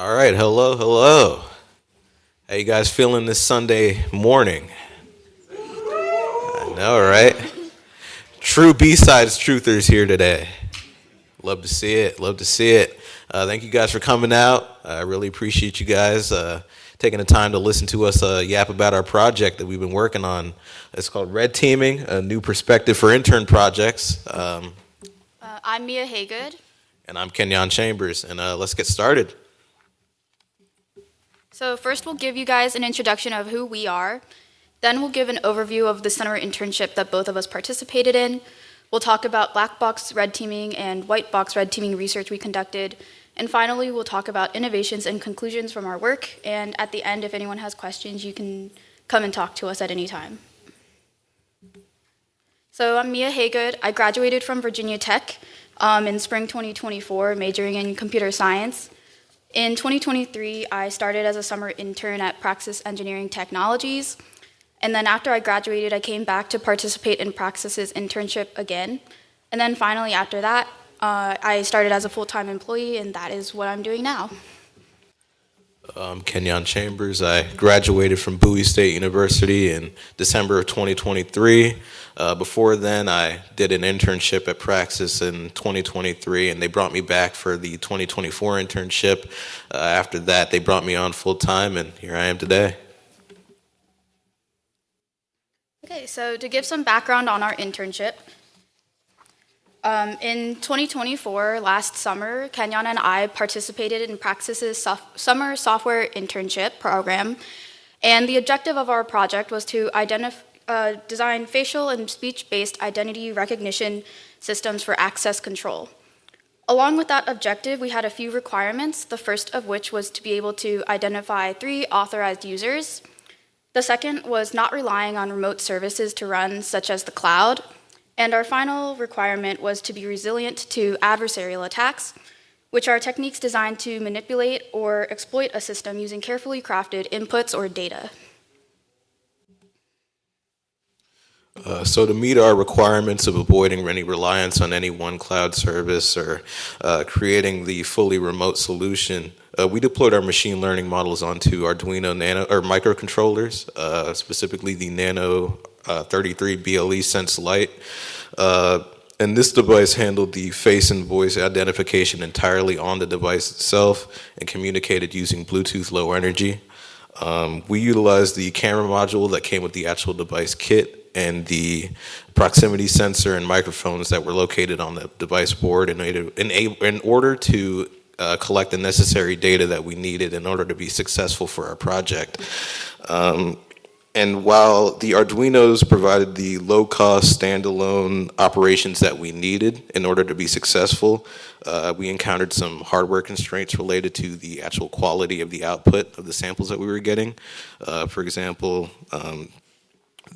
All right, hello, hello. How you guys feeling this Sunday morning? I know, right? True B-sides truthers here today. Love to see it. Love to see it. Thank you guys for coming out. I really appreciate you guys taking the time to listen to us yap about our project that we've been working on. It's called Red Teaming, a new perspective for intern projects. I'm Mia Hagood. And I'm Kenyan Chambers, and let's get started. So first we'll give you guys an introduction of who we are. Then we'll give an overview of the summer internship that both of us participated in. We'll talk about black box red teaming and white box red teaming research we conducted. And finally, we'll talk about innovations and conclusions from our work. And at the end, if anyone has questions, you can come and talk to us at any time. So I'm Mia Hagood. I graduated from Virginia Tech in spring 2024, majoring in computer science. In 2023, I started as a summer intern at Praxis Engineering Technologies. And then after I graduated, I came back to participate in Praxis's internship again. And then finally, after that, I started as a full-time employee, and that is what I'm doing now. I'm Kenyan Chambers. I graduated from Bowie State University in December of 2023. Before then, I did an internship at Praxis in 2023, and they brought me back for the 2024 internship. After that, they brought me on full-time, and here I am today. Okay, so to give some background on our internship, in 2024, last summer, Kenyan and I participated in Praxis's summer software internship program, and the objective of our project was to design facial and speech-based identity recognition systems for access control. Along with that objective, we had a few requirements, the first of which was to be able to identify 3 authorized users. The second was not relying on remote services to run, such as the cloud. And our final requirement was to be resilient to adversarial attacks, which are techniques designed to manipulate or exploit a system using carefully crafted inputs or data. So to meet our requirements of avoiding any reliance on any one cloud service or creating the fully remote solution, we deployed our machine learning models onto Arduino Nano or microcontrollers, specifically the Nano 33 BLE Sense Lite. And this device handled the face and voice identification entirely on the device itself and communicated using Bluetooth Low Energy. We utilized the camera module that came with the actual device kit and the proximity sensor and microphones that were located on the device board in order to collect the necessary data that we needed in order to be successful for our project. And while the Arduinos provided the low-cost standalone operations that we needed in order to be successful, we encountered some hardware constraints related to the actual quality of the output of the samples that we were getting. For example,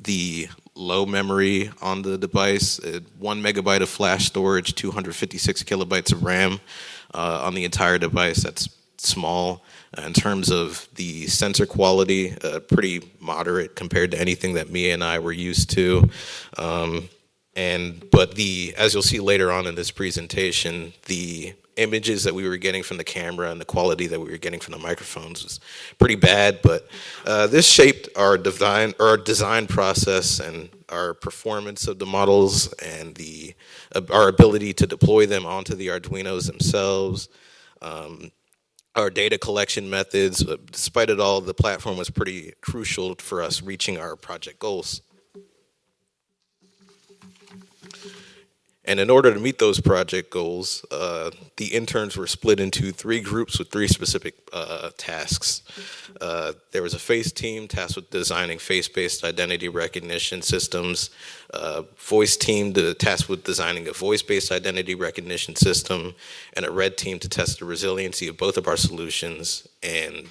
the low memory on the device, 1 megabyte of flash storage, 256 kilobytes of RAM on the entire device. That's small. In terms of the sensor quality, pretty moderate compared to anything that Mia and I were used to. But as you'll see later on in this presentation, the images that we were getting from the camera and the quality that we were getting from the microphones was pretty bad. But this shaped our design process and our performance of the models and our ability to deploy them onto the Arduinos themselves. Our data collection methods. Despite it all, the platform was pretty crucial for us reaching our project goals. And in order to meet those project goals, the interns were split into 3 groups with 3 specific tasks. There was a face team tasked with designing face-based identity recognition systems, voice team tasked with designing a voice-based identity recognition system, and a red team to test the resiliency of both of our solutions and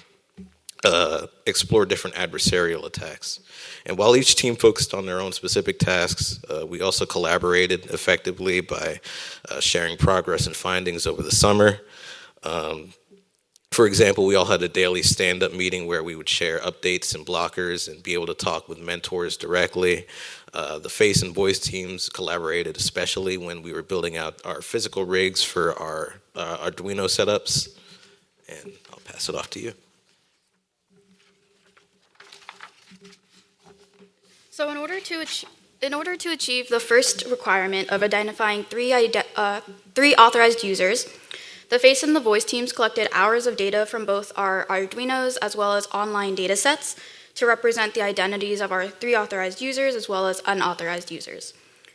explore different adversarial attacks. And while each team focused on their own specific tasks, we also collaborated effectively by sharing progress and findings over the summer. For example, we all had a daily stand-up meeting where we would share updates and blockers and be able to talk with mentors directly. The face and voice teams collaborated, especially when we were building out our physical rigs for our Arduino setups. And I'll pass it off to you. So in order to achieve the first requirement of identifying three authorized users, the face and the voice teams collected hours of data from both our Arduinos as well as online data sets to represent the identities of our three authorized users as well as unauthorized users.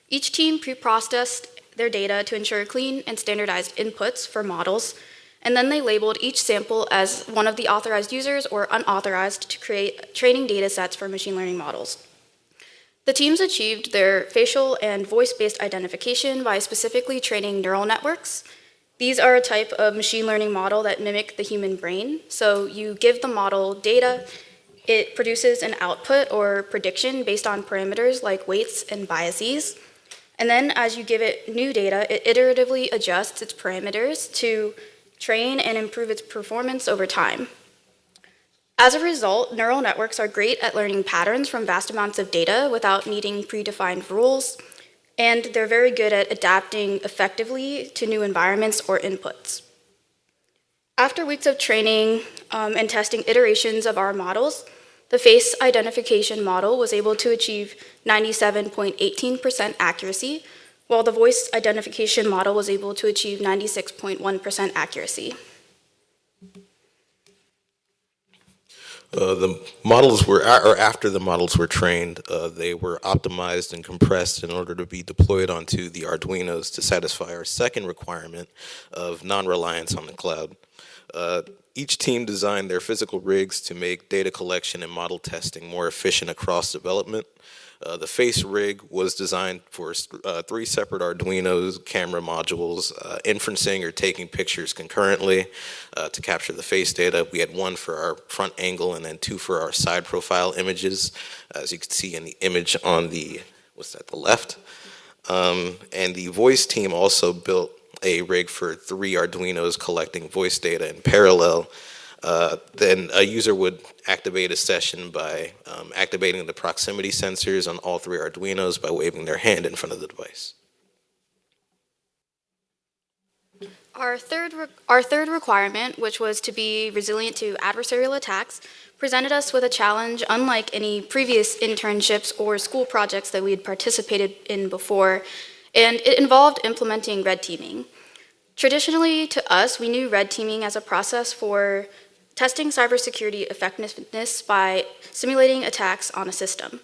Each team pre-processed their data to ensure clean and standardized inputs for models, and then they labeled each sample as one of the authorized users or unauthorized to create training data sets for machine learning models. The teams achieved their facial and voice-based identification by specifically training neural networks. These are a type of machine learning model that mimic the human brain. So you give the model data, it produces an output or prediction based on parameters like weights and biases. And then as you give it new data, it iteratively adjusts its parameters to train and improve its performance over time. As a result, neural networks are great at learning patterns from vast amounts of data without needing predefined rules, and they're very good at adapting effectively to new environments or inputs. After weeks of training and testing iterations of our models, the face identification model was able to achieve 97.18% accuracy, while the voice identification model was able to achieve 96.1% accuracy. The models were, or after the models were trained, they were optimized and compressed in order to be deployed onto the Arduinos to satisfy our second requirement of non-reliance on the cloud. Each team designed their physical rigs to make data collection and model testing more efficient across development. The face rig was designed for 3 separate Arduinos, camera modules, inferencing or taking pictures concurrently to capture the face data. We had 1 for our front angle and then 2 for our side profile images, as you can see in the image on the, the left. And the voice team also built a rig for 3 Arduinos collecting voice data in parallel. Then a user would activate a session by activating the proximity sensors on all 3 Arduinos by waving their hand in front of the device. Our third requirement, which was to be resilient to adversarial attacks, presented us with a challenge unlike any previous internships or school projects that we had participated in before, and it involved implementing red teaming. Traditionally, to us, we knew red teaming as a process for testing cybersecurity effectiveness by simulating attacks on a system.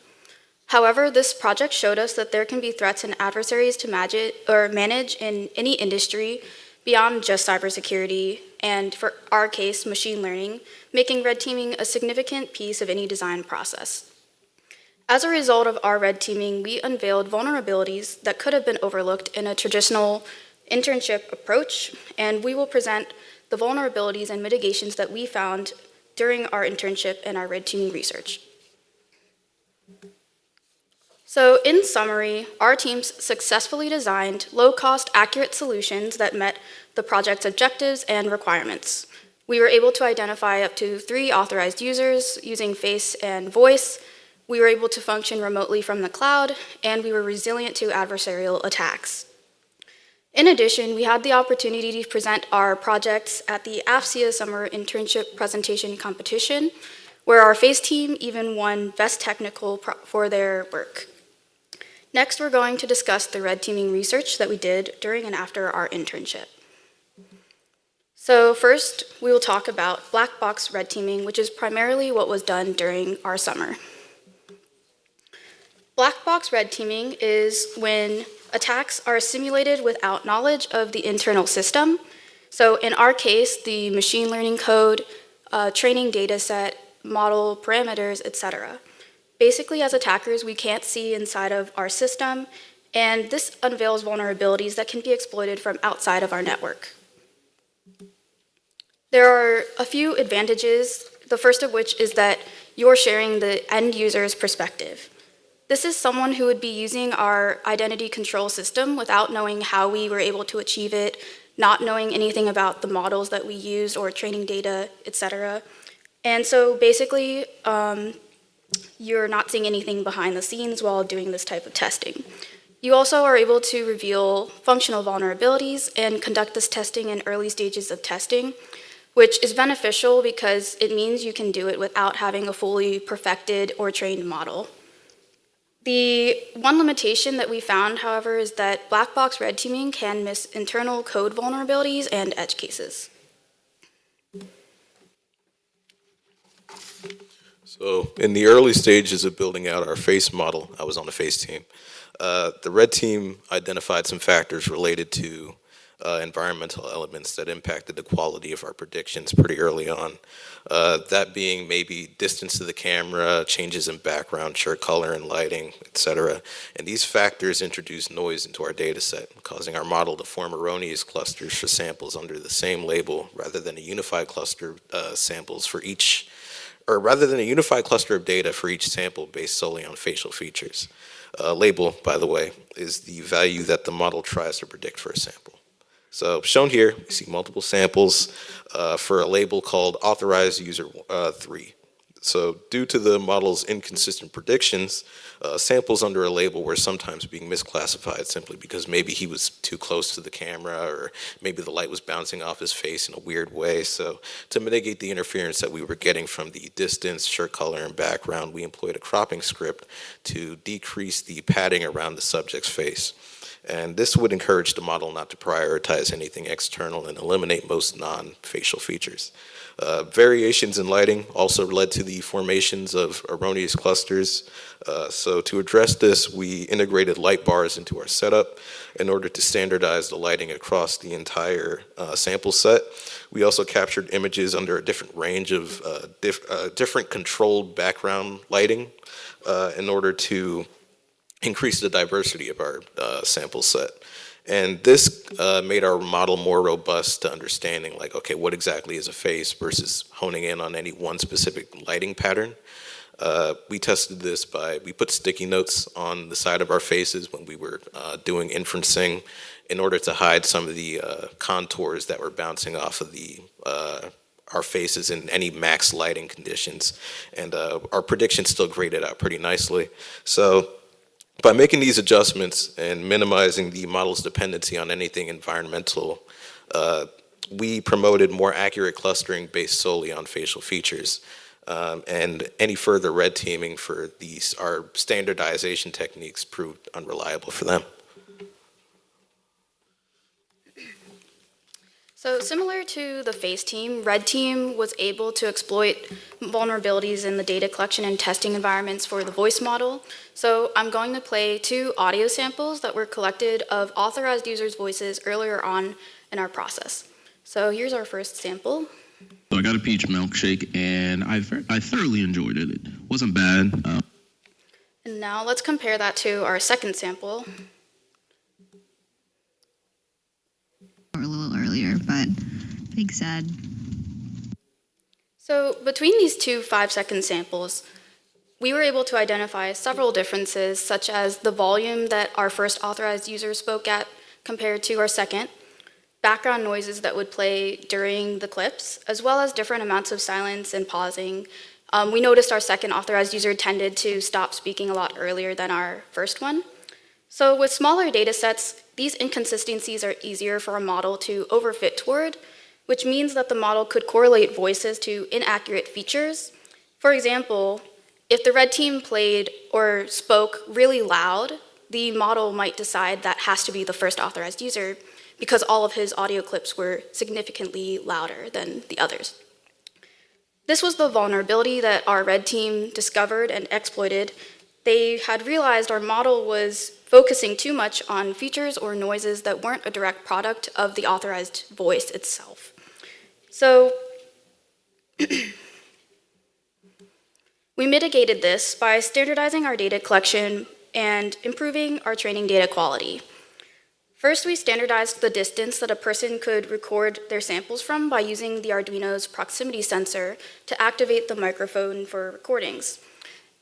However, this project showed us that there can be threats and adversaries to manage in any industry beyond just cybersecurity, and for our case, machine learning, making red teaming a significant piece of any design process. As a result of our red teaming, we unveiled vulnerabilities that could have been overlooked in a traditional internship approach, and we will present the vulnerabilities and mitigations that we found during our internship and our red teaming research. So in summary, our teams successfully designed low-cost, accurate solutions that met the project's objectives and requirements. We were able to identify up to 3 authorized users using face and voice. We were able to function remotely from the cloud, and we were resilient to adversarial attacks. In addition, we had the opportunity to present our projects at the AFCEA Summer Internship Presentation Competition, where our face team even won Best Technical for their work. Next, we're going to discuss the red teaming research that we did during and after our internship. So first, we will talk about black box red teaming, which is primarily what was done during our summer. Black box red teaming is when attacks are simulated without knowledge of the internal system. So in our case, the machine learning code, training data set, model parameters, etc. Basically, as attackers, we can't see inside of our system, and this unveils vulnerabilities that can be exploited from outside of our network. There are a few advantages, the first of which is that you're sharing the end user's perspective. This is someone who would be using our identity control system without knowing how we were able to achieve it, not knowing anything about the models that we used or training data, etc. And so basically, you're not seeing anything behind the scenes while doing this type of testing. You also are able to reveal functional vulnerabilities and conduct this testing in early stages of testing. which is beneficial because it means you can do it without having a fully perfected or trained model. The one limitation that we found, however, is that black box red teaming can miss internal code vulnerabilities and edge cases. So in the early stages of building out our face model, I was on the face team. The red team identified some factors related to environmental elements that impacted the quality of our predictions pretty early on. That being maybe distance to the camera, changes in background, shirt color and lighting, etc. And these factors introduce noise into our data set, causing our model to form erroneous clusters for samples under the same label rather than a unified cluster samples for each, or rather than a unified cluster of data for each sample based solely on facial features. Label, by the way, is the value that the model tries to predict for a sample. So shown here, we see multiple samples for a label called authorized user 3. So due to the model's inconsistent predictions, samples under a label were sometimes being misclassified simply because maybe he was too close to the camera or maybe the light was bouncing off his face in a weird way. So to mitigate the interference that we were getting from the distance, shirt color, and background, we employed a cropping script to decrease the padding around the subject's face. And this would encourage the model not to prioritize anything external and eliminate most non-facial features. Variations in lighting also led to the formations of erroneous clusters. So to address this, we integrated light bars into our setup in order to standardize the lighting across the entire sample set. We also captured images under a different range of different controlled background lighting in order to increase the diversity of our sample set. And this made our model more robust to understanding, like, okay, what exactly is a face versus honing in on any one specific lighting pattern. We tested this we put sticky notes on the side of our faces when we were doing inferencing in order to hide some of the contours that were bouncing off of our faces in any max lighting conditions. And our prediction still graded out pretty nicely. So by making these adjustments and minimizing the model's dependency on anything environmental, we promoted more accurate clustering based solely on facial features. And any further red teaming for our standardization techniques proved unreliable for them. So similar to the face team, red team was able to exploit vulnerabilities in the data collection and testing environments for the voice model. So I'm going to play 2 audio samples that were collected of authorized users' voices earlier on in our process. So here's our first sample. So I got a peach milkshake and I thoroughly enjoyed it. It wasn't bad. And now let's compare that to our second sample. A little earlier, but big sad. So between these 2 5-second samples, we were able to identify several differences, such as the volume that our first authorized user spoke at compared to our second, background noises that would play during the clips, as well as different amounts of silence and pausing. We noticed our second authorized user tended to stop speaking a lot earlier than our first one. So with smaller data sets, these inconsistencies are easier for a model to overfit toward, which means that the model could correlate voices to inaccurate features. For example, if the red team played or spoke really loud, the model might decide that has to be the first authorized user because all of his audio clips were significantly louder than the others. This was the vulnerability that our red team discovered and exploited. They had realized our model was focusing too much on features or noises that weren't a direct product of the authorized voice itself. So we mitigated this by standardizing our data collection and improving our training data quality. First, we standardized the distance that a person could record their samples from by using the Arduino's proximity sensor to activate the microphone for recordings.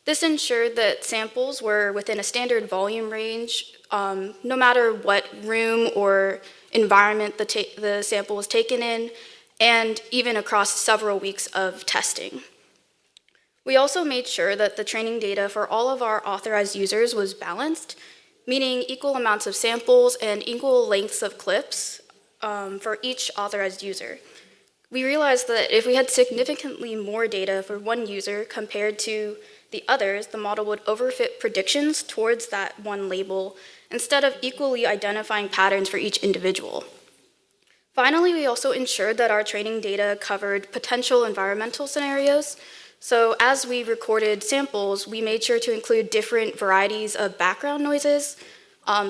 This ensured that samples were within a standard volume range, no matter what room or environment the sample was taken in, and even across several weeks of testing. We also made sure that the training data for all of our authorized users was balanced, meaning equal amounts of samples and equal lengths of clips for each authorized user. We realized that if we had significantly more data for one user compared to the others, the model would overfit predictions towards that one label instead of equally identifying patterns for each individual. Finally, we also ensured that our training data covered potential environmental scenarios. So as we recorded samples, we made sure to include different varieties of background noises,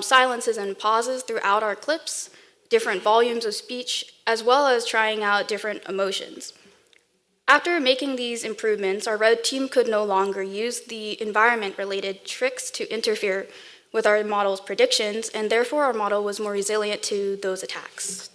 silences and pauses throughout our clips, different volumes of speech, as well as trying out different emotions. After making these improvements, our red team could no longer use the environment-related tricks to interfere with our model's predictions, and therefore our model was more resilient to those attacks.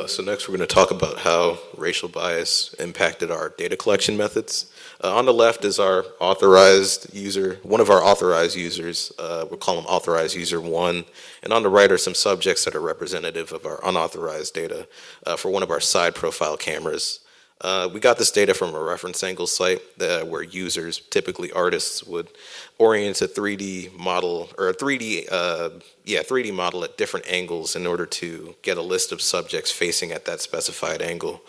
So next we're going to talk about how racial bias impacted our data collection methods. On the left is our authorized user, one of our authorized users. We'll call them authorized user 1. And on the right are some subjects that are representative of our unauthorized data for one of our side profile cameras. We got this data from a reference angle site where users, typically artists, would orient a 3D model or a 3D model at different angles in order to get a list of subjects facing at that specified angle.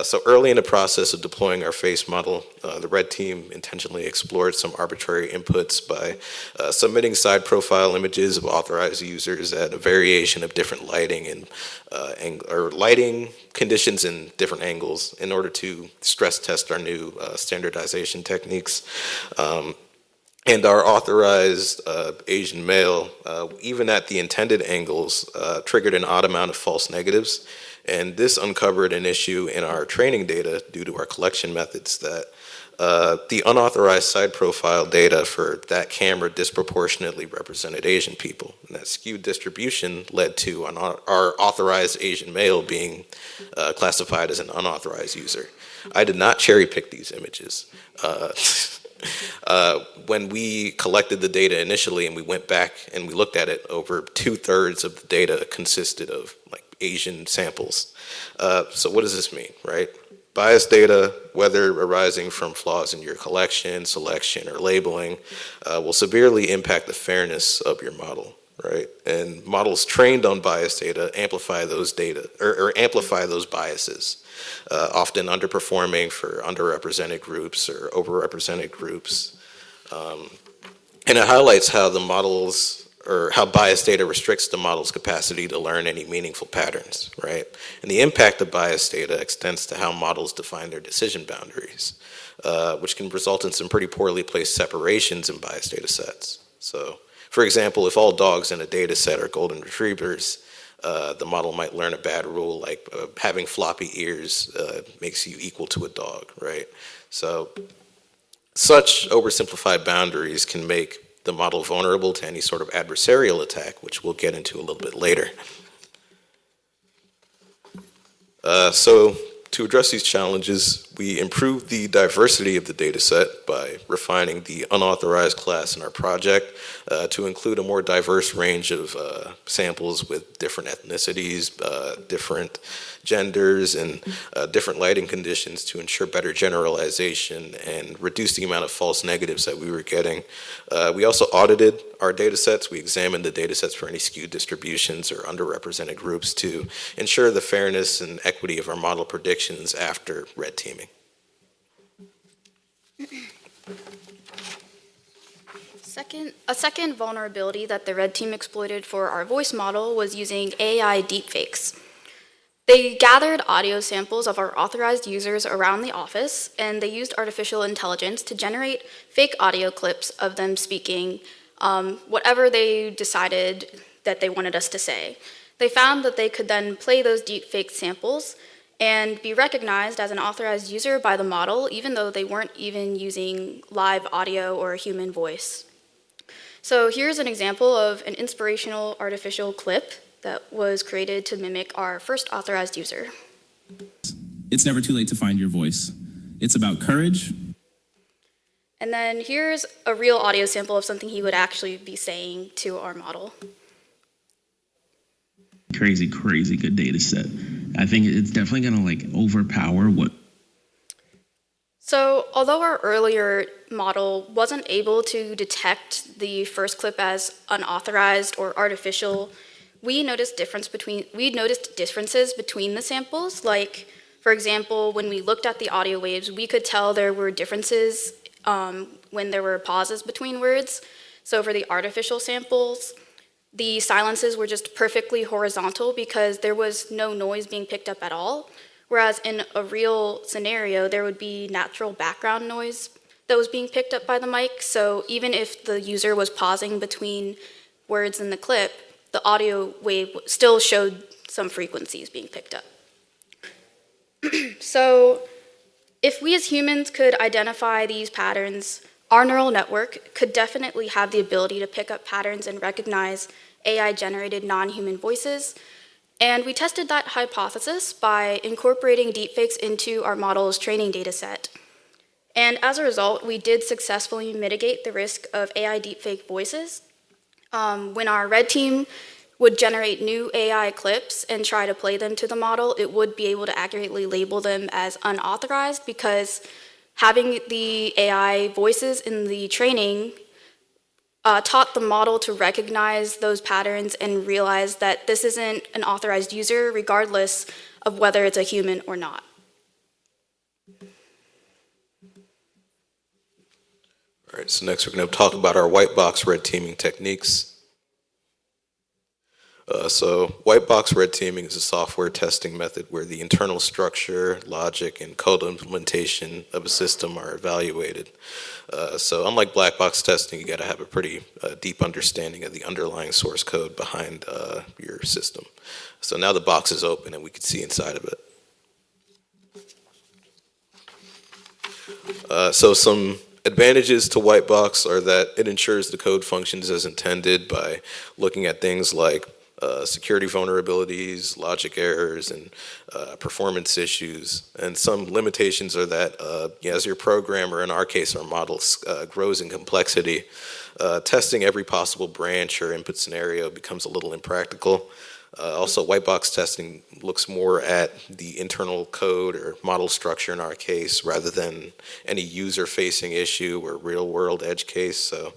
So early in the process of deploying our face model, the red team intentionally explored some arbitrary inputs by submitting side profile images of authorized users at a variation of different lighting and lighting conditions in different angles in order to stress test our new standardization techniques. And our authorized Asian male, even at the intended angles, triggered an odd amount of false negatives. And this uncovered an issue in our training data due to our collection methods that the unauthorized side profile data for that camera disproportionately represented Asian people. And that skewed distribution led to our authorized Asian male being classified as an unauthorized user. I did not cherry pick these images. When we collected the data initially and we went back and we looked at it, over 2/3 of the data consisted of like Asian samples. So what does this mean, right? Biased data, whether arising from flaws in your collection, selection, or labeling, will severely impact the fairness of your model, right? And models trained on biased data amplify those data or amplify those biases, often underperforming for underrepresented groups or overrepresented groups. And it highlights how the models or how biased data restricts the model's capacity to learn any meaningful patterns, right? And the impact of biased data extends to how models define their decision boundaries, which can result in some pretty poorly placed separations in biased data sets. So, for example, if all dogs in a data set are golden retrievers, the model might learn a bad rule like having floppy ears makes you equal to a dog, right? So such oversimplified boundaries can make the model vulnerable to any sort of adversarial attack, which we'll get into a little bit later. So to address these challenges, we improved the diversity of the data set by refining the unauthorized class in our project to include a more diverse range of samples with different ethnicities, different genders, and different lighting conditions to ensure better generalization and reduce the amount of false negatives that we were getting. We also audited our data sets. We examined the data sets for any skewed distributions or underrepresented groups to ensure the fairness and equity of our model predictions after red teaming. A second vulnerability that the red team exploited for our voice model was using AI deepfakes. They gathered audio samples of our authorized users around the office, and they used artificial intelligence to generate fake audio clips of them speaking whatever they decided that they wanted us to say. They found that they could then play those deepfake samples and be recognized as an authorized user by the model, even though they weren't even using live audio or a human voice. So here's an example of an inspirational artificial clip that was created to mimic our first authorized user. It's never too late to find your voice. It's about courage. And then here's a real audio sample of something he would actually be saying to our model. Crazy good data set. I think it's definitely gonna like overpower what. So although our earlier model wasn't able to detect the first clip as unauthorized or artificial, we noticed differences between the samples. Like, for example, when we looked at the audio waves, we could tell there were differences when there were pauses between words. So for the artificial samples, the silences were just perfectly horizontal because there was no noise being picked up at all. Whereas in a real scenario, there would be natural background noise that was being picked up by the mic. So even if the user was pausing between words in the clip, the audio wave still showed some frequencies being picked up. So if we as humans could identify these patterns, our neural network could definitely have the ability to pick up patterns and recognize AI-generated non-human voices. And we tested that hypothesis by incorporating deepfakes into our model's training data set. And as a result, we did successfully mitigate the risk of AI deepfake voices. When our red team would generate new AI clips and try to play them to the model, it would be able to accurately label them as unauthorized because having the AI voices in the training taught the model to recognize those patterns and realize that this isn't an authorized user regardless of whether it's a human or not. All right, so next we're going to talk about our white box red teaming techniques. So white box red teaming is a software testing method where the internal structure, logic, and code implementation of a system are evaluated. So unlike black box testing, you got to have a pretty deep understanding of the underlying source code behind your system. So now the box is open and we can see inside of it. So some advantages to white box are that it ensures the code functions as intended by looking at things like security vulnerabilities, logic errors, and performance issues. And some limitations are that as your programmer, in our case our model, grows in complexity, testing every possible branch or input scenario becomes a little impractical. Also, white box testing looks more at the internal code or model structure in our case rather than any user-facing issue or real-world edge case. So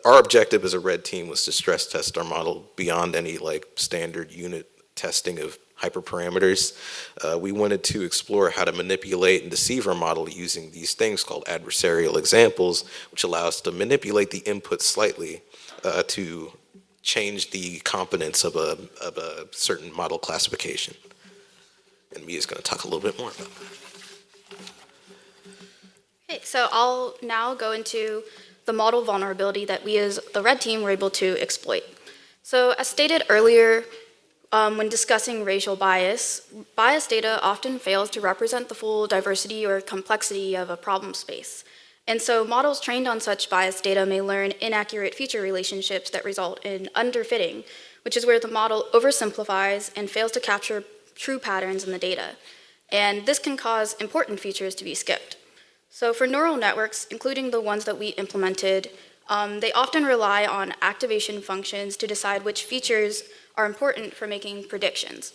our objective as a red team was to stress test our model beyond any standard unit testing of hyperparameters. We wanted to explore how to manipulate and deceive our model using these things called adversarial examples, which allow us to manipulate the input slightly to change the competence of a certain model classification. And Mia's going to talk a little bit more about that. Okay, so I'll now go into the model vulnerability that we as the red team were able to exploit. So as stated earlier, when discussing racial bias, bias data often fails to represent the full diversity or complexity of a problem space. And so models trained on such biased data may learn inaccurate feature relationships that result in underfitting, which is where the model oversimplifies and fails to capture true patterns in the data. And this can cause important features to be skipped. So for neural networks, including the ones that we implemented, they often rely on activation functions to decide which features are important for making predictions.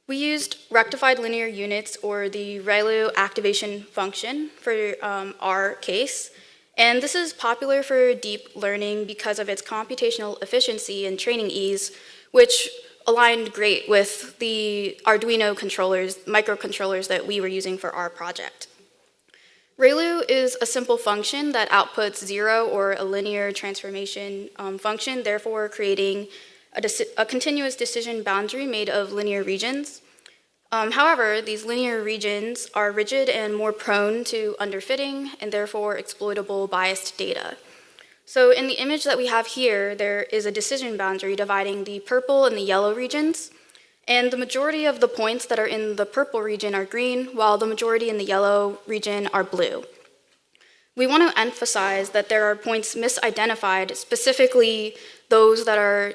We used rectified linear units, or the ReLU activation function for our case, and this is popular for deep learning because of its computational efficiency and training ease, which aligned great with the Arduino controllers, microcontrollers that we were using for our project. ReLU is a simple function that outputs 0 or a linear transformation function, therefore creating a continuous decision boundary made of linear regions. However, these linear regions are rigid and more prone to underfitting and therefore exploitable biased data. So in the image that we have here, there is a decision boundary dividing the purple and the yellow regions, and the majority of the points that are in the purple region are green, while the majority in the yellow region are blue. We want to emphasize that there are points misidentified, specifically those that are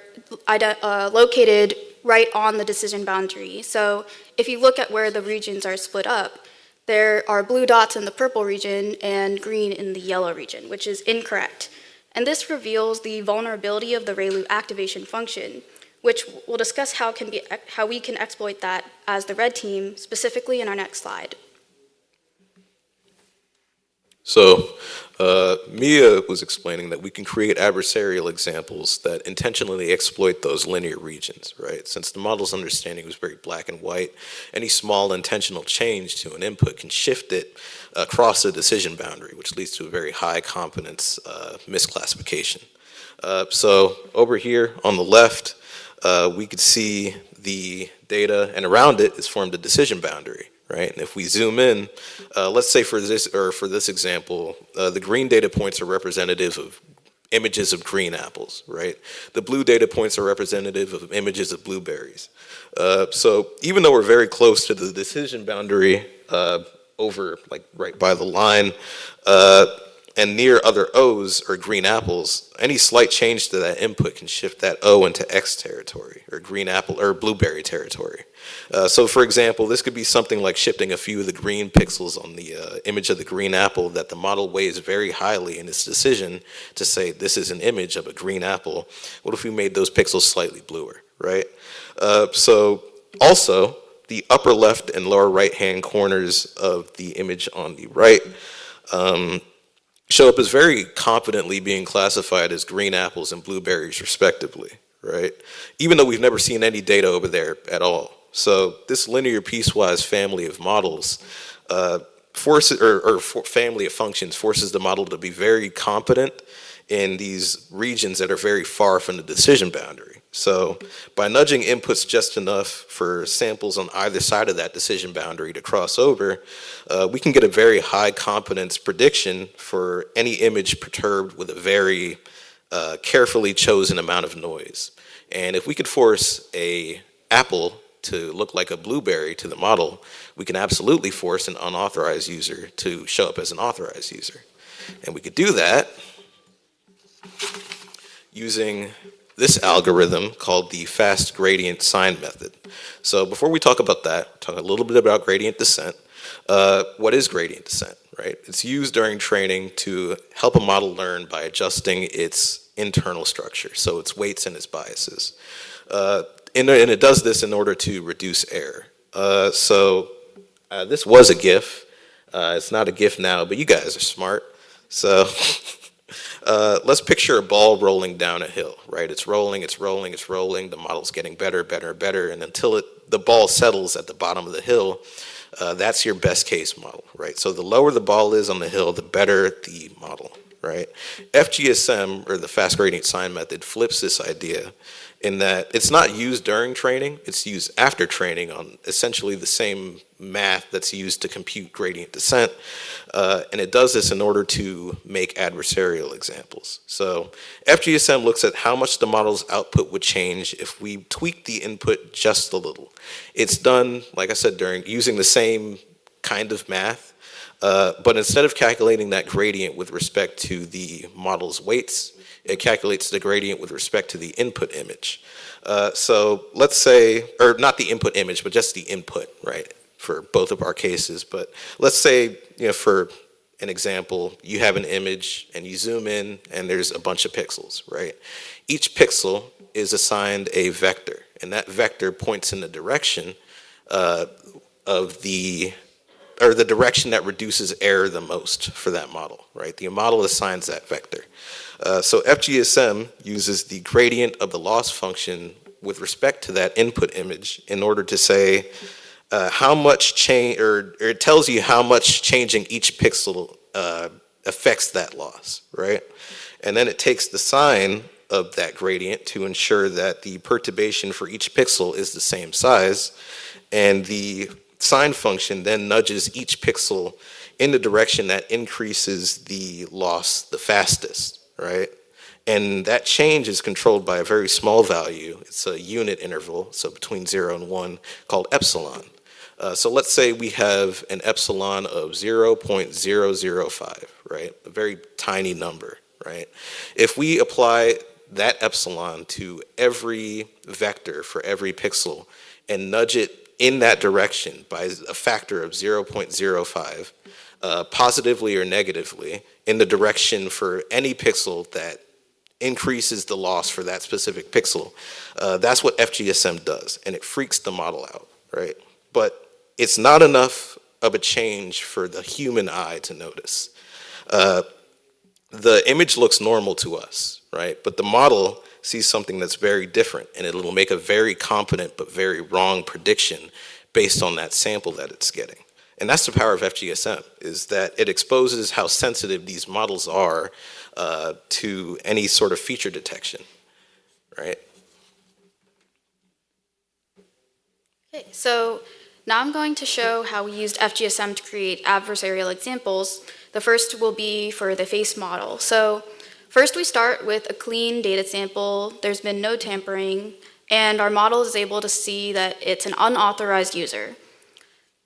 located right on the decision boundary. So if you look at where the regions are split up, there are blue dots in the purple region and green in the yellow region, which is incorrect. And this reveals the vulnerability of the ReLU activation function, which we'll discuss how we can exploit that as the red team, specifically in our next slide. So Mia was explaining that we can create adversarial examples that intentionally exploit those linear regions, right? Since the model's understanding was very black and white, any small intentional change to an input can shift it across a decision boundary, which leads to a very high confidence misclassification. So over here on the left, we could see the data, and around it is formed a decision boundary, right? And if we zoom in, let's say for this example, the green data points are representative of images of green apples, right? The blue data points are representative of images of blueberries. So even though we're very close to the decision boundary, over like right by the line, and near other O's or green apples, any slight change to that input can shift that O into X territory, or green apple or blueberry territory. So for example, this could be something like shifting a few of the green pixels on the image of the green apple that the model weighs very highly in its decision to say this is an image of a green apple. What if we made those pixels slightly bluer, right? So also, the upper left and lower right hand corners of the image on the right show up as very confidently being classified as green apples and blueberries respectively, right? Even though we've never seen any data over there at all. So this linear piecewise family of models family of functions forces the model to be very competent in these regions that are very far from the decision boundary. So by nudging inputs just enough for samples on either side of that decision boundary to cross over, we can get a very high confidence prediction for any image perturbed with a very carefully chosen amount of noise. And if we could force a apple to look like a blueberry to the model, we can absolutely force an unauthorized user to show up as an authorized user. And we could do that using this algorithm called the fast gradient sign method. So before we talk about that, talk a little bit about gradient descent. What is gradient descent, right? It's used during training to help a model learn by adjusting its internal structure, so its weights and its biases. And it does this in order to reduce error. This was a GIF. It's not a GIF now, but you guys are smart. So let's picture a ball rolling down a hill, right? It's rolling, it's rolling, it's rolling. The model's getting better, better, better, and until the ball settles at the bottom of the hill, that's your best case model, right? So the lower the ball is on the hill, the better the model, right? FGSM, or the fast gradient sign method, flips this idea in that it's not used during training, it's used after training on essentially the same math that's used to compute gradient descent, and it does this in order to make adversarial examples. So FGSM looks at how much the model's output would change if we tweak the input just a little. It's done, like I said, using the same kind of math, but instead of calculating that gradient with respect to the model's weights, it calculates the gradient with respect to the input image. So let's say, or not the input image, but just the input, right, for both of our cases. But let's say, for an example, you have an image and you zoom in and there's a bunch of pixels, right? Each pixel is assigned a vector, and that vector points in the direction the direction that reduces error the most for that model, right? The model assigns that vector. So FGSM uses the gradient of the loss function with respect to that input image in order to say how much change, or it tells you how much changing each pixel affects that loss, right? And then it takes the sign of that gradient to ensure that the perturbation for each pixel is the same size, and the sign function then nudges each pixel in the direction that increases the loss the fastest, right? And that change is controlled by a very small value. It's a unit interval, so between 0 and 1, called epsilon. So let's say we have an epsilon of 0.005, right? A very tiny number, right? If we apply that epsilon to every vector for every pixel and nudge it in that direction by a factor of 0.05, positively or negatively, in the direction for any pixel that increases the loss for that specific pixel, that's what FGSM does, and it freaks the model out, right? But it's not enough of a change for the human eye to notice. the image looks normal to us, right? But the model sees something that's very different, and it'll make a very confident but very wrong prediction based on that sample that it's getting. And that's the power of FGSM, is that it exposes how sensitive these models are to any sort of feature detection, right? Okay, so now I'm going to show how we used FGSM to create adversarial examples. The first will be for the face model. So first we start with a clean data sample, there's been no tampering, and our model is able to see that it's an unauthorized user.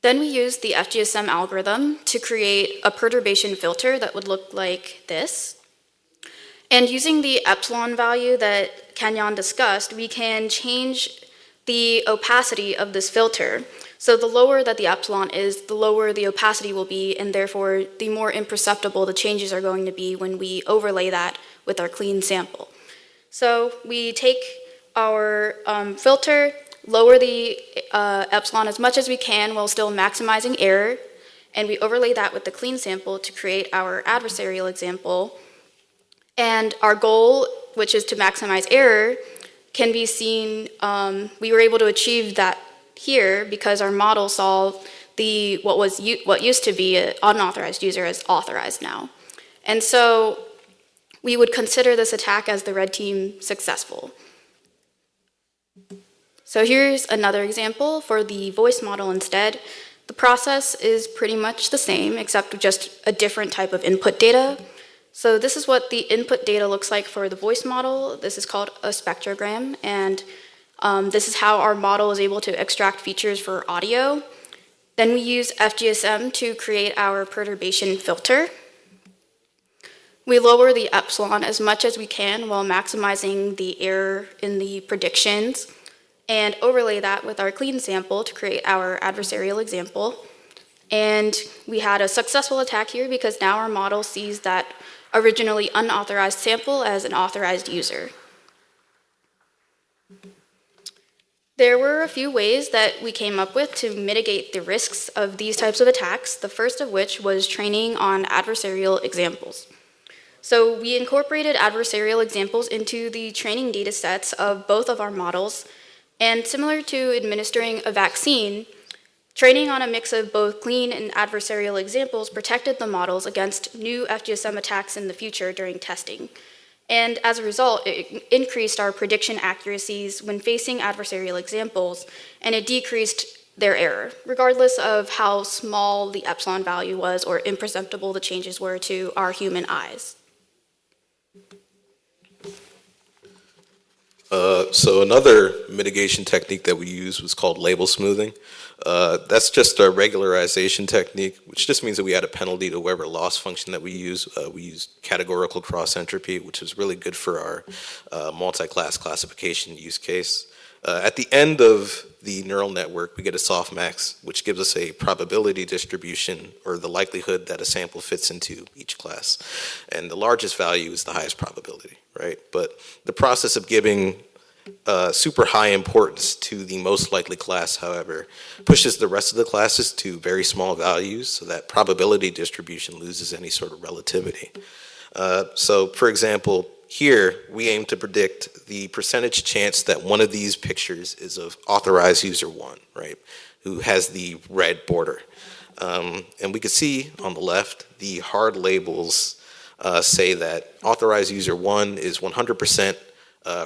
Then we use the FGSM algorithm to create a perturbation filter that would look like this. And using the epsilon value that Kenyan discussed, we can change the opacity of this filter. So the lower that the epsilon is, the lower the opacity will be, and therefore the more imperceptible the changes are going to be when we overlay that with our clean sample. So we take our filter, lower the epsilon as much as we can while still maximizing error, and we overlay that with the clean sample to create our adversarial example. And our goal, which is to maximize error, can be seen, we were able to achieve that here because our model saw what used to be an unauthorized user as authorized now. And so we would consider this attack as the red team successful. So here's another example for the voice model instead. The process is pretty much the same, except just a different type of input data. So this is what the input data looks like for the voice model. This is called a spectrogram, and this is how our model is able to extract features for audio. Then we use FGSM to create our perturbation filter. We lower the epsilon as much as we can while maximizing the error in the predictions, and overlay that with our clean sample to create our adversarial example. And we had a successful attack here because now our model sees that originally unauthorized sample as an authorized user. There were a few ways that we came up with to mitigate the risks of these types of attacks, the first of which was training on adversarial examples. So we incorporated adversarial examples into the training data sets of both of our models, and similar to administering a vaccine, training on a mix of both clean and adversarial examples protected the models against new FGSM attacks in the future during testing. And as a result, it increased our prediction accuracies when facing adversarial examples, and it decreased their error, regardless of how small the epsilon value was or imperceptible the changes were to our human eyes. So another mitigation technique that we used was called label smoothing. That's just a regularization technique, which just means that we add a penalty to whatever loss function that we use. We use categorical cross entropy, which is really good for our multi-class classification use case. At the end of the neural network, we get a softmax, which gives us a probability distribution, or the likelihood that a sample fits into each class. And the largest value is the highest probability, right? But the process of giving super high importance to the most likely class, however, pushes the rest of the classes to very small values, so that probability distribution loses any sort of relativity. So, for example, here we aim to predict the percentage chance that one of these pictures is of authorized user 1, right, who has the red border. And we can see on the left, the hard labels say that authorized user 1 is 100%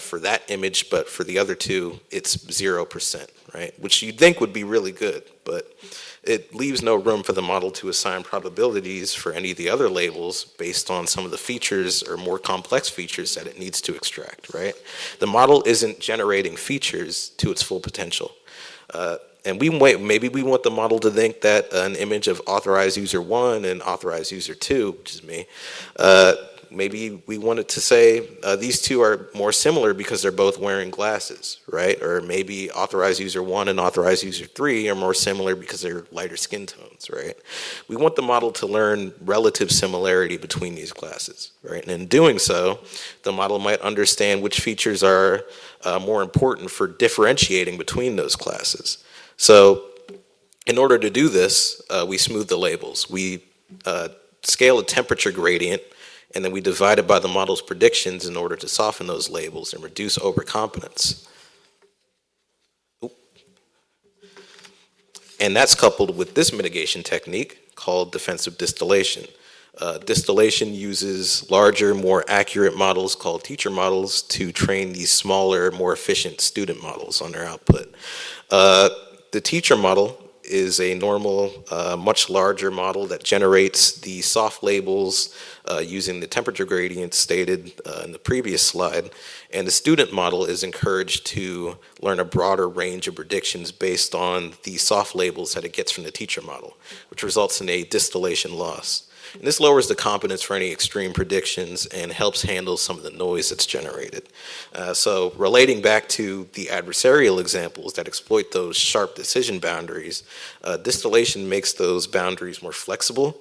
for that image, but for the other two, it's 0%, right? Which you'd think would be really good, but it leaves no room for the model to assign probabilities for any of the other labels based on some of the features or more complex features that it needs to extract, right? The model isn't generating features to its full potential. And maybe we want the model to think that an image of authorized user 1 and authorized user 2, which is me, maybe we want it to say these two are more similar because they're both wearing glasses, right? Or maybe authorized user 1 and authorized user 3 are more similar because they're lighter skin tones, right? We want the model to learn relative similarity between these classes, right? And in doing so, the model might understand which features are more important for differentiating between those classes. So in order to do this, we smooth the labels. We scale a temperature gradient And then we divide it by the model's predictions in order to soften those labels and reduce overconfidence. And that's coupled with this mitigation technique called defensive distillation. Distillation uses larger, more accurate models called teacher models to train these smaller, more efficient student models on their output. The teacher model is a normal, much larger model that generates the soft labels using the temperature gradients stated in the previous slide. And the student model is encouraged to learn a broader range of predictions based on the soft labels that it gets from the teacher model, which results in a distillation loss. And this lowers the competence for any extreme predictions and helps handle some of the noise that's generated. So relating back to the adversarial examples that exploit those sharp decision boundaries, distillation makes those boundaries more flexible,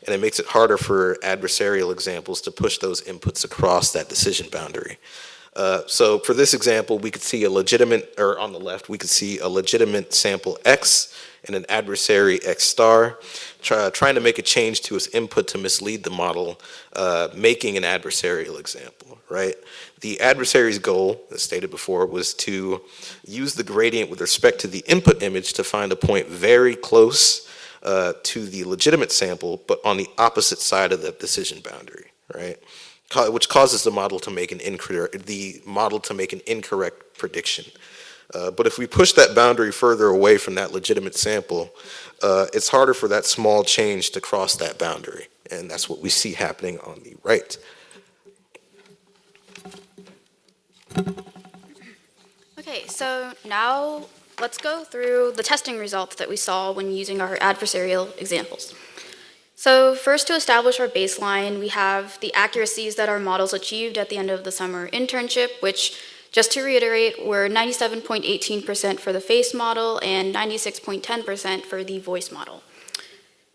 and it makes it harder for adversarial examples to push those inputs across that decision boundary. So for this example, we could see on the left, we could see a legitimate sample X and an adversary X star, trying to make a change to its input to mislead the model, making an adversarial example, right? The adversary's goal, as stated before, was to use the gradient with respect to the input image to find a point very close to the legitimate sample, but on the opposite side of the decision boundary, right? Which causes the model to make an incorrect prediction. But if we push that boundary further away from that legitimate sample, it's harder for that small change to cross that boundary. And that's what we see happening on the right. Okay, so now let's go through the testing results that we saw when using our adversarial examples. So first, to establish our baseline, we have the accuracies that our models achieved at the end of the summer internship, which, just to reiterate, were 97.18% for the face model and 96.10% for the voice model.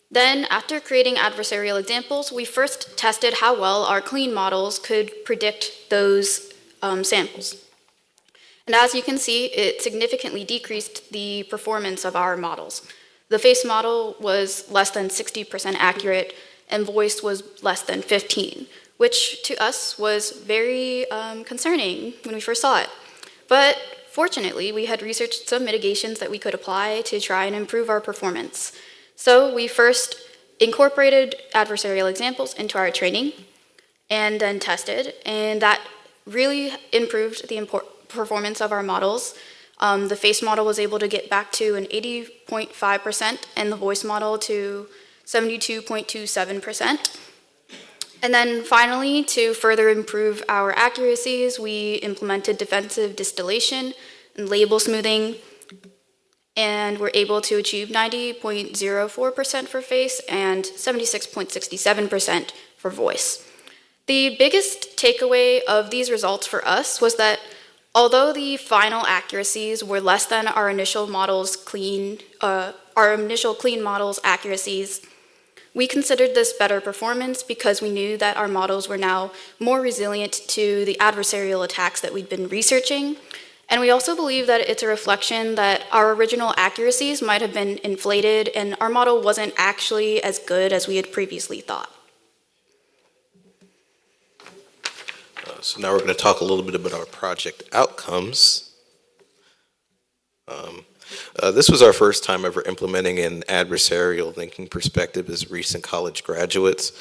Then, after creating adversarial examples, we first tested how well our clean models could predict those samples. And as you can see, it significantly decreased the performance of our models. The face model was less than 60% accurate, and voice was less than 15%, which to us was very concerning when we first saw it. But fortunately, we had researched some mitigations that we could apply to try and improve our performance. So we first incorporated adversarial examples into our training and then tested, and that really improved the performance of our models. The face model was able to get back to an 80.5% and the voice model to 72.27%. And then finally, to further improve our accuracies, we implemented defensive distillation and label smoothing, and were able to achieve 90.04% for face and 76.67% for voice. The biggest takeaway of these results for us was that although the final accuracies were less than our initial clean models' accuracies, we considered this better performance because we knew that our models were now more resilient to the adversarial attacks that we'd been researching. And we also believe that it's a reflection that our original accuracies might have been inflated and our model wasn't actually as good as we had previously thought. So now we're going to talk a little bit about our project outcomes. This was our first time ever implementing an adversarial thinking perspective as recent college graduates.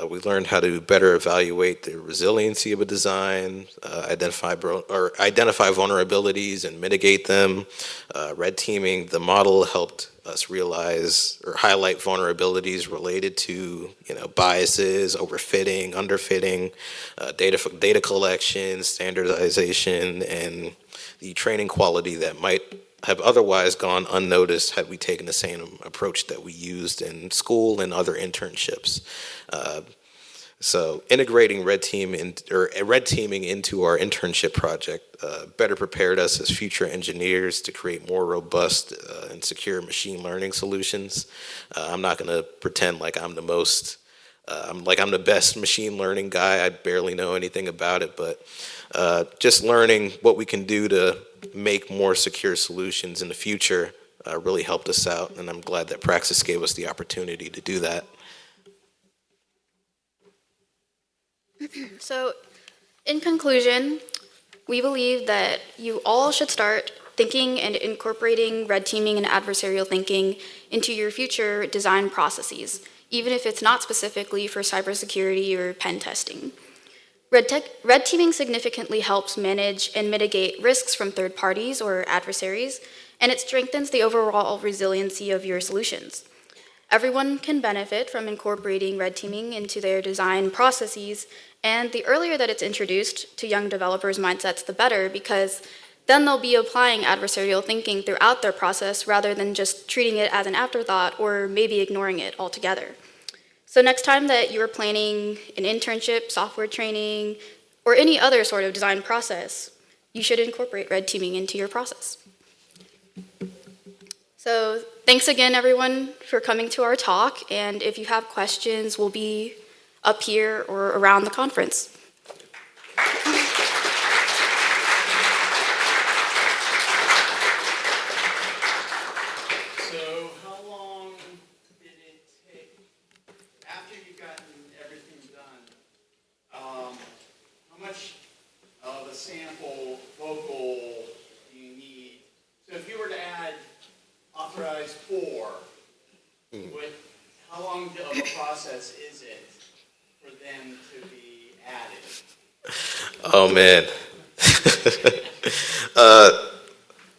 We learned how to better evaluate the resiliency of a design, identify vulnerabilities and mitigate them. Red teaming the model helped us realize or highlight vulnerabilities related to biases, overfitting, underfitting, data collection, standardization, and the training quality that might have otherwise gone unnoticed had we taken the same approach that we used in school and other internships. So integrating red teaming into our internship project better prepared us as future engineers to create more robust and secure machine learning solutions. I'm not going to pretend like I'm the best machine learning guy. I barely know anything about it, but just learning what we can do to make more secure solutions in the future really helped us out, and I'm glad that Praxis gave us the opportunity to do that. So, in conclusion, we believe that you all should start thinking and incorporating red teaming and adversarial thinking into your future design processes, even if it's not specifically for cybersecurity or pen testing. Red teaming significantly helps manage and mitigate risks from third parties or adversaries, and it strengthens the overall resiliency of your solutions. Everyone can benefit from incorporating red teaming into their design processes, and the earlier that it's introduced to young developers' mindsets, the better, because then they'll be applying adversarial thinking throughout their process rather than just treating it as an afterthought or maybe ignoring it altogether. So next time that you're planning an internship, software training, or any other sort of design process, you should incorporate red teaming into your process. So thanks again, everyone, for coming to our talk. And if you have questions, we'll be up here or around the conference. So how long did it take, after you've gotten everything done, how much of a sample vocal do you need? So if you were to add authorize 4, how long of a process is it for them to be added? Oh man.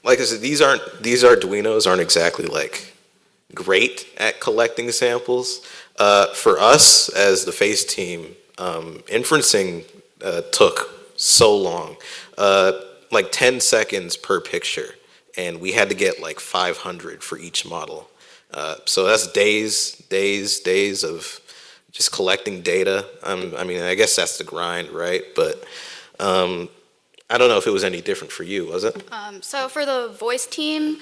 Like I said, these Arduinos aren't exactly like great at collecting samples. For us as the FACE team, inferencing took so long, like 10 seconds per picture, and we had to get like 500 for each model. So that's days of just collecting data. I mean, I guess that's the grind, right? But I don't know if it was any different for you, was it? So for the voice team,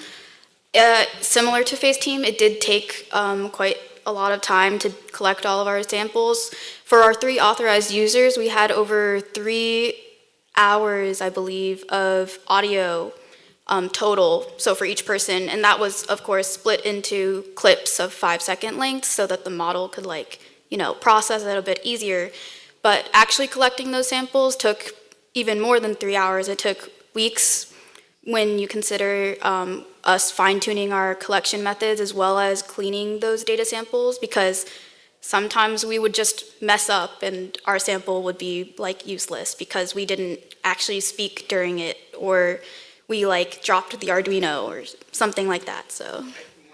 similar to FACE team, it did take quite a lot of time to collect all of our samples. For our 3 authorized users, we had over 3 hours, I believe, of audio total, so for each person, and that was, of course, split into clips of 5-second lengths so that the model could, process it a bit easier. But actually collecting those samples took even more than 3 hours. It took weeks when you consider us fine-tuning our collection methods as well as cleaning those data samples, because sometimes we would just mess up and our sample would be useless because we didn't actually speak during it, or we dropped the Arduino or something like that. So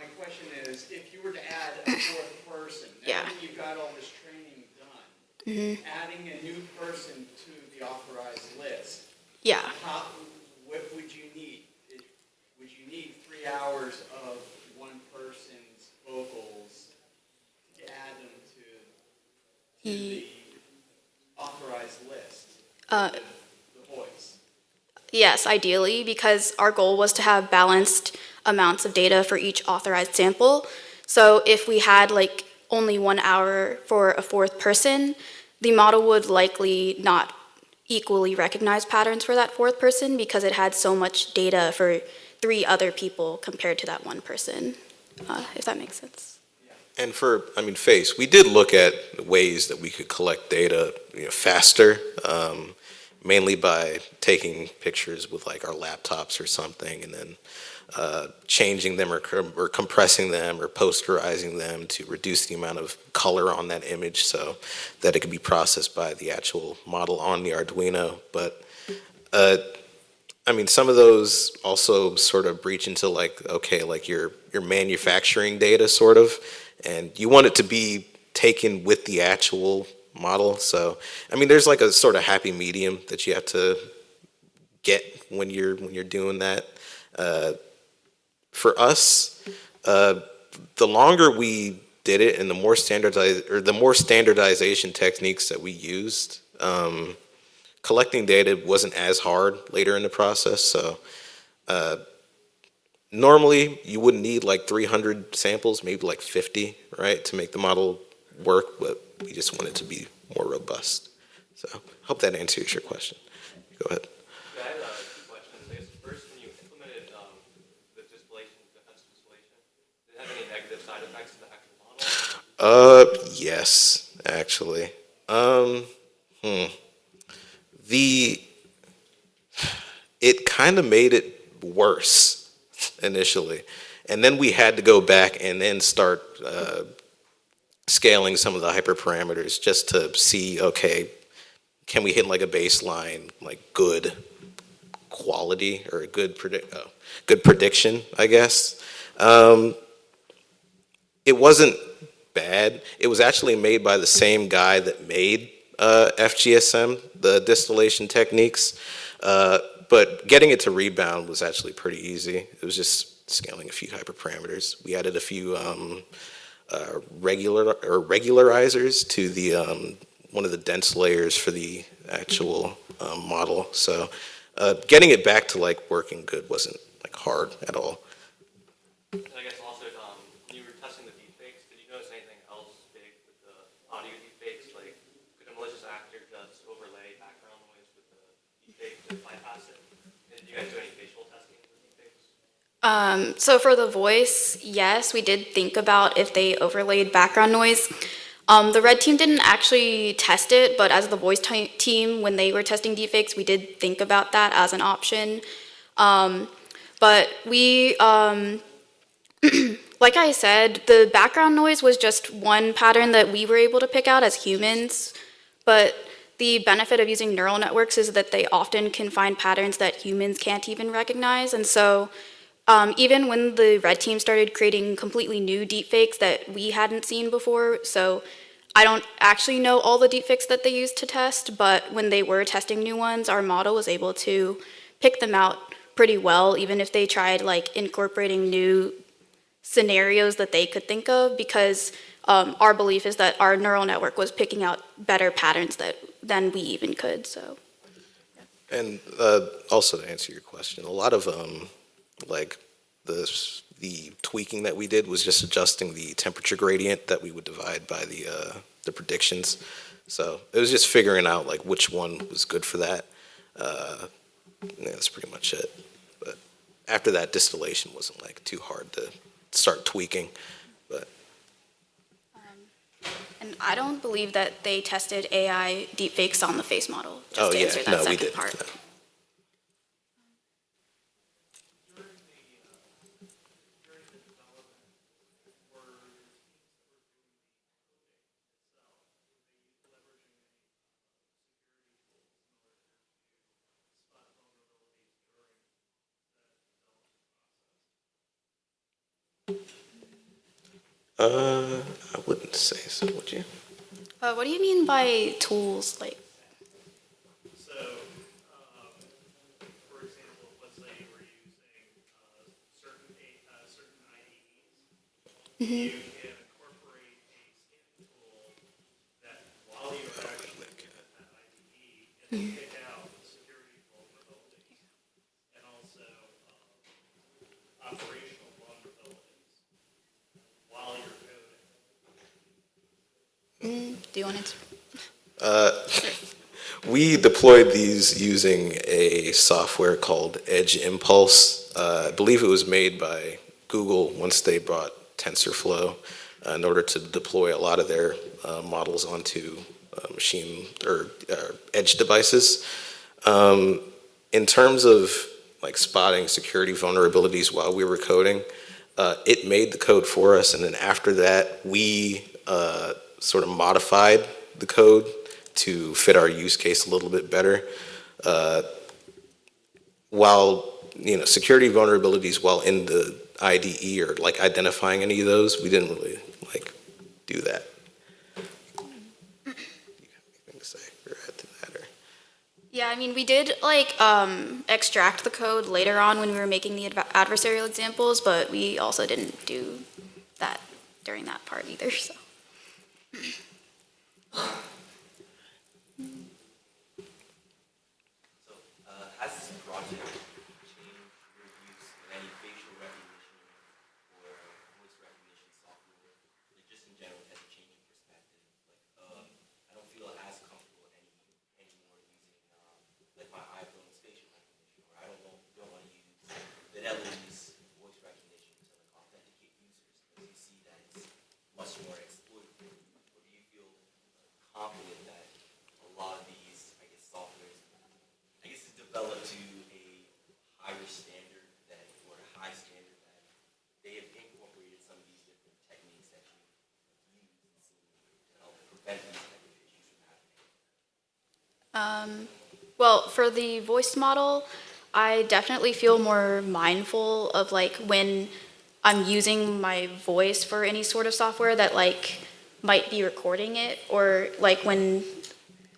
My question is, if you were to add a 4th person, now Yeah. that you've got all this training done, adding a new person to the authorized list, yeah. what would you need? Would you need 3 hours of one person's vocals to add them to the authorized list? The voice. Yes, ideally, because our goal was to have balanced amounts of data for each authorized sample. So if we had only 1 hour for a 4th person, the model would likely not equally recognize patterns for that 4th person because it had so much data for 3 other people compared to that 1 person, if that makes sense. And FACE, we did look at ways that we could collect data faster, mainly by taking pictures with our laptops or something, and then changing them or compressing them or posterizing them to reduce the amount of color on that image so that it could be processed by the actual model on the Arduino. But some of those also sort of breach into your manufacturing data sort of, and you want it to be taken with the actual model. So there's a sort of happy medium that you have to get when you're doing that. For us, the longer we did it and the more standardization techniques that we used, collecting data wasn't as hard later in the process. So normally you wouldn't need 300 samples, maybe 50, right, to make the model work, but we just want it to be more robust. So hope that answers your question. Go ahead. I had 2 questions. I guess first, when you implemented the defense distillation, did it have any negative side effects to the actual model? Yes, actually. The It kind of made it worse initially, and then we had to go back and then start scaling some of the hyperparameters just to see, okay, can we hit like a baseline, like good quality or a good prediction, I guess. It wasn't bad. It was actually made by the same guy that made FGSM, the distillation techniques. But getting it to rebound was actually pretty easy. It was just scaling a few hyperparameters. We added a few regularizers to the one of the dense layers for the actual model. So getting it back to like working good wasn't like hard at all. And I guess also, when you were testing the deepfakes, did you notice anything else big with the audio deepfakes? Like, could a malicious actor just overlay background noise with the deepfake to bypass it? And did you guys do any facial testing with deepfakes? So for the voice, yes, we did think about if they overlaid background noise. The red team didn't actually test it, but as the voice team, when they were testing deepfakes, we did think about that as an option. But we, like I said, the background noise was just one pattern that we were able to pick out as humans. But the benefit of using neural networks is that they often can find patterns that humans can't even recognize. And so even when the red team started creating completely new deepfakes that we hadn't seen before, so I don't actually know all the deepfakes that they used to test, but when they were testing new ones, our model was able to pick them out pretty well, even if they tried like incorporating new scenarios that they could think of, because our belief is that our neural network was picking out better patterns than we even could. So. And also to answer your question, a lot of like the tweaking that we did was just adjusting the temperature gradient that we would divide by the predictions. So it was just figuring out like which one was good for that. Yeah, that's pretty much it. But after that, distillation wasn't like too hard to start tweaking. But And I don't believe that they tested AI deepfakes on the face model, just to answer that no, we second didn't. part. No. I wouldn't say so, would you? What do you mean by tools? Like, So, for example, let's say you were using certain IDEs, you can incorporate a scanning tool that while you're actually looking at that IDE, it'll pick out security vulnerabilities and also operational vulnerabilities while you're coding. do you want to? We deployed these using a software called Edge Impulse. I believe it was made by Google once they brought TensorFlow in order to deploy a lot of their models onto machine or edge devices. In terms of like spotting security vulnerabilities while we were coding, it made the code for us, and then after that, we sort of modified the code to fit our use case a little bit better. While security vulnerabilities while in the IDE or like identifying any of those, we didn't really like do that. Do you have anything to say or add to that? Or? Yeah, I mean, we did like extract the code later on when we were making the adversarial examples, but we also didn't do that during that part either. So. Has this project changed your use of any facial recognition or voice recognition software, or just in general, has it changed your perspective? Like, I don't feel as comfortable anymore using like my iPhone's facial recognition, or I don't want to use Fidelity's voice recognition to like authenticate users because you see that it's much more exploitable. Or do you Well, for the voice model, I definitely feel more mindful of like when I'm using my voice for any sort of software that like might be recording it, or like when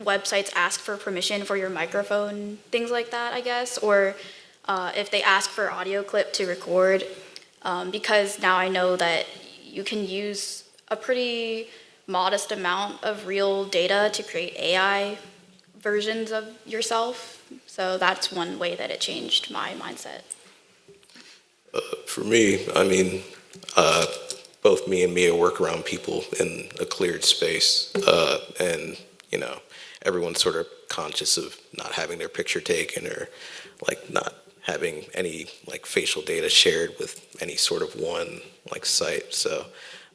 websites ask for permission for your microphone, things like that, I guess, or if they ask for audio clip to record, because now I know that you can use a pretty modest amount of real data to create AI versions of yourself. So that's one way that it changed my mindset. For me, I mean, both me and Mia work around people in a cleared space, and you know, everyone's sort of conscious of not having their picture taken or like not having any like facial data shared with any sort of one like site. So,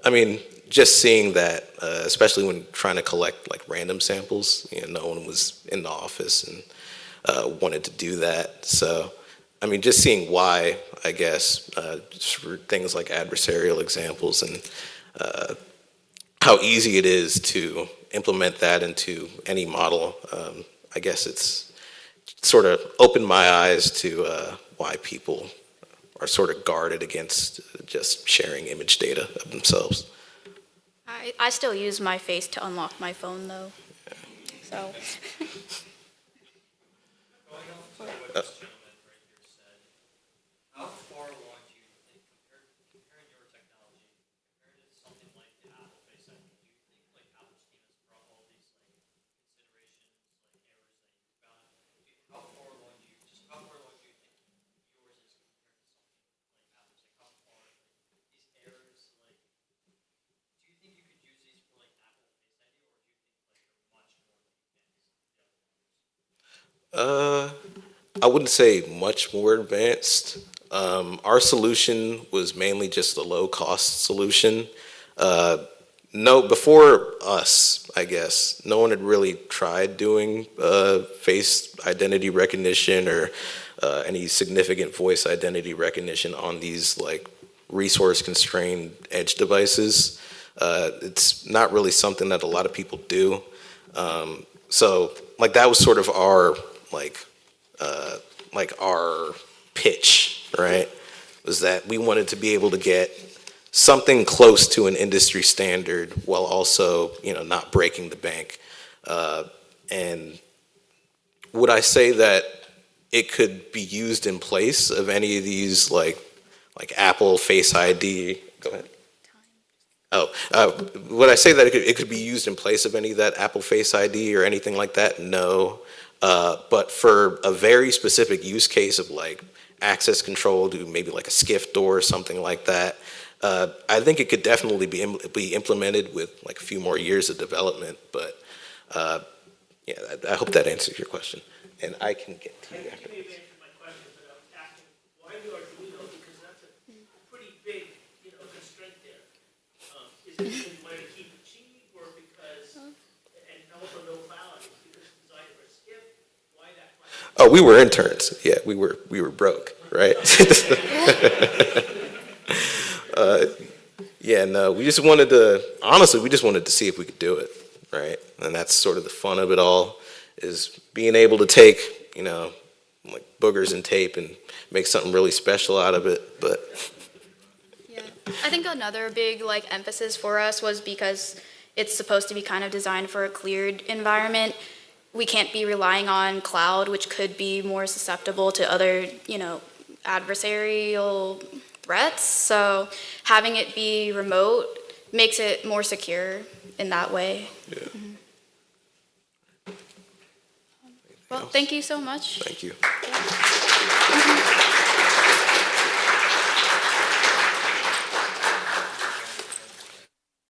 I mean, just seeing that, especially when trying to collect like random samples, you know, no one was in the office and wanted to do that. So, I mean, just seeing why, I guess, just for things like adversarial examples and how easy it is to implement that into any model, I guess it's sort of opened my eyes to why people are sort of guarded against just sharing image data of themselves. I still use my face to unlock my phone though. So. How far along do you think, comparing your technology, compared to something like the Apple Face ID, do you think like Apple's team has brought all these like considerations, like errors that you found? How far along do you think yours is compared to something like Apple's? Like how far like, these errors like do you think you could use these for like Apple Face ID, or do you think like they're much more advanced than the other ones? I wouldn't say much more advanced. Our solution was mainly just a low-cost solution. No, before us, I guess, no one had really tried doing face identity recognition or any significant voice identity recognition on these like resource-constrained edge devices. It's not really something that a lot of people do. So, like that was sort of our our pitch, right? Was that we wanted to be able to get something close to an industry standard while also, you know, not breaking the bank. And would I say that it could be used in place of any of these like Apple Face ID? Go ahead. Oh, would I say that it could be used in place of any of that Apple Face ID or anything like that? No. But for a very specific use case of like access control to maybe like a skiff door or something like that, I think it could definitely be implemented with like a few more years of development. But yeah, I hope that answers your question. And I can get to you after You may have this. answered my question, but I was asking, why the Arduino? Because that's a pretty big, constraint there. Is it because you wanted to keep it cheap, or because, and also no cloud, because it's designed for a skip? Why that plan? Oh, we were interns. Yeah, we were broke, right? Yeah, no, we just wanted to, honestly, we just wanted to see if we could do it, right? And that's sort of the fun of it all, is being able to take, like boogers and tape and make something really special out of it. But Yeah, I think another big like emphasis for us was because it's supposed to be kind of designed for a cleared environment. We can't be relying on cloud, which could be more susceptible to other, adversarial threats. So having it be remote makes it more secure in that way. yeah, Well, thank you so much. thank you. Yeah.